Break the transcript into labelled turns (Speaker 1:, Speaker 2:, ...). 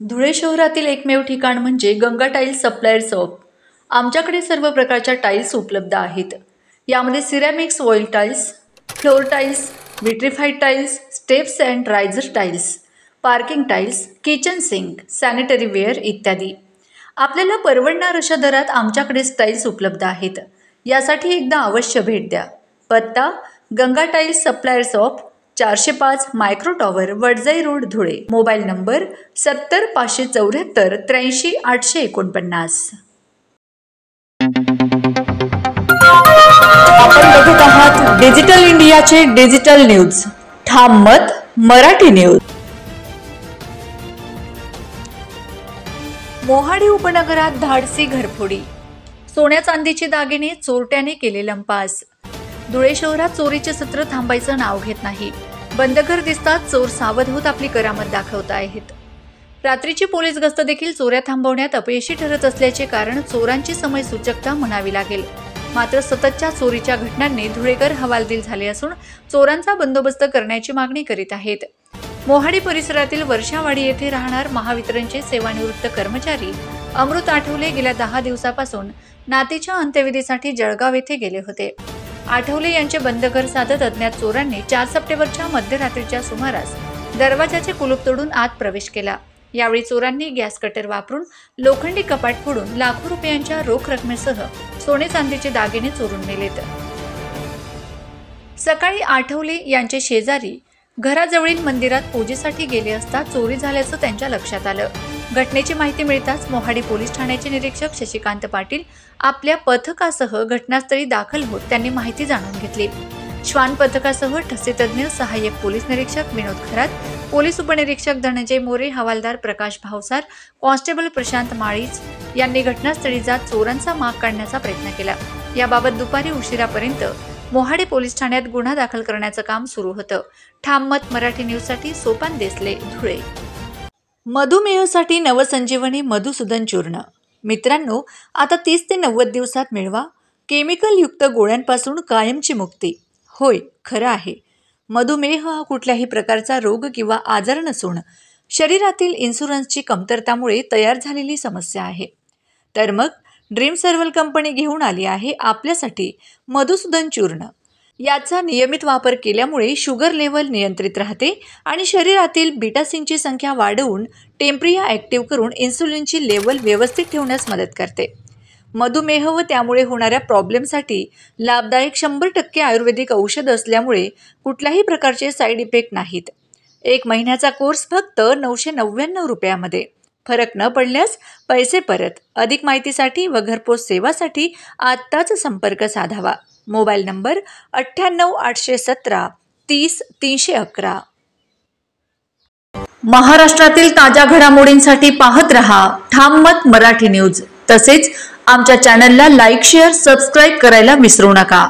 Speaker 1: धुळे शहरातील एकमेव ठिकाण म्हणजे गंगा टाइल्स सप्लायर शॉप। आमच्याकडे सर्व प्रकारच्या टाइल्स उपलब्ध आहेत। यामध्ये ceramics, oil tiles, floor tiles, vitrified tiles, steps and riser tiles, parking tiles, kitchen sink, sanitary ware इत्यादी। आपल्याला परवडणार अशा दरात आमच्याकडे टाइल्स उपलब्ध आहेत। यासाठी एकदा अवश्य भेट द्या। पत्ता Ganga tiles supplier shop, 405 micro tower, Wadjai road, Dhule. Mobile number 70 574 83 849। आपण बघत आहात डिजिटल इंडियाचे डिजिटल न्यूज। ठाम मत मराठी न्यूज। मोहाडी उपनगरात धाडसी घरफोडी, सोन्या चांदीचे दागिने चोरट्याने केले लंपास। धुळे शहरात चोरीचे सत्र थांबायचं नाव घेत नाही। बंद घर दिसतात चोर सावध होत आपली करामत दाखवत आहेत। रात्रीची पोलीस गस्त देखील चोऱ्या थांबवण्यात अपयशी ठरत असल्याचे कारण चोरांची समय सूचकता म्हणावी लागेल। मात्र सततच्या चोरीच्या घटनांनी धुळेकर हवालदिल झाले असून चोरांचा बंदोबस्त करण्याची मागणी करीत आहेत। मोहाडी परिसरातील वर्षावाडी येथे राहणार महावितरणचे सेवानिवृत्त कर्मचारी अमृत आठवले गेल्या 10 दिवसापासून नातीच्या अंत्यविधीसाठी जळगाव येथे गेले होते। आठवले यांचे बंद घर साधत अज्ञात चोरांनी 4 सप्टेंबरच्या मध्यरात्रीच्या सुमारास दरवाजाचे कुलूप तोडून आत प्रवेश केला। यावेळी चोरांनी गॅस कटर वापरून लोखंडी कपाट फोडून लाखो रुपयांच्या रोख रकमेसह सोने चांदीचे दागिने चोरून नेलेत। सकाळी आठवले यांचे शेजारी घराजवळील मंदिरात पूजेसाठी गेले असता चोरी झाल्याचं त्यांच्या लक्षात आलं। घटनेची माहिती मिळताच मोहाडी पोलीस ठाण्याचे निरीक्षक शशिकांत पाटील आपल्या पथकासह घटनास्थळी दाखल होत त्यांनी माहिती जाणून घेतली। श्वान पथकासह ठसे तज्ञ सहाय्यक पोलीस निरीक्षक विनोद खरात, पोलीस उपनिरीक्षक धनंजय मोरे, हवालदार प्रकाश भावसार, कॉन्स्टेबल प्रशांत माळीज यांनी घटनास्थळी जात चोरांचा माग काढण्याचा प्रयत्न केला। याबाबत दुपारी उशिरापर्यंत मोहाडी पोलीस ठाण्यात गुन्हा दाखल करण्याचं काम सुरू होतं। ठाम मत मराठी न्यूजसाठी सोपान देसले, धुळे। मधुमेहासाठी नवसंजीवनी मधुसूदन चूर्ण। मित्रांनो, आता 30 ते 90 दिवसात मिळवा केमिकल युक्त गोळ्यांपासून कायमची मुक्ती। होय, खरं आहे। मधुमेह हा कुठल्याही प्रकारचा रोग किंवा आजार नसून शरीरातील इन्शुरन्सची कमतरतामुळे तयार झालेली समस्या आहे। तर मग ड्रीम सर्वल कंपनी घेऊन आली आहे आपल्यासाठी मधुसूदन चूर्ण। याचा नियमित वापर केल्यामुळे शुगर लेवल नियंत्रित राहते आणि शरीरातील बीटासिनची संख्या वाढवून टेम्प्रिया ॲक्टिव्ह करून इन्सुलिनची लेवल व्यवस्थित ठेवण्यास मदत करते। मधुमेह व त्यामुळे होणाऱ्या प्रॉब्लेमसाठी लाभदायक 100% आयुर्वेदिक औषध असल्यामुळे कुठल्याही प्रकारचे साईड इफेक्ट नाहीत। 1 महिन्याचा कोर्स फक्त 999 रुपयामध्ये। फरक न पडल्यास पैसे परत। अधिक माहितीसाठी व घरपोच सेवासाठी आत्ताच संपर्क साधावा। Mobile number 98 817 30 311। महाराष्ट्रातील ताज्या घडामोडींसाठी पाहत रहा ठाम मत मराठी न्यूज। तसेच आमच्या चॅनलला लाईक, शेअर, सबस्क्राईब करायला विसरू नका।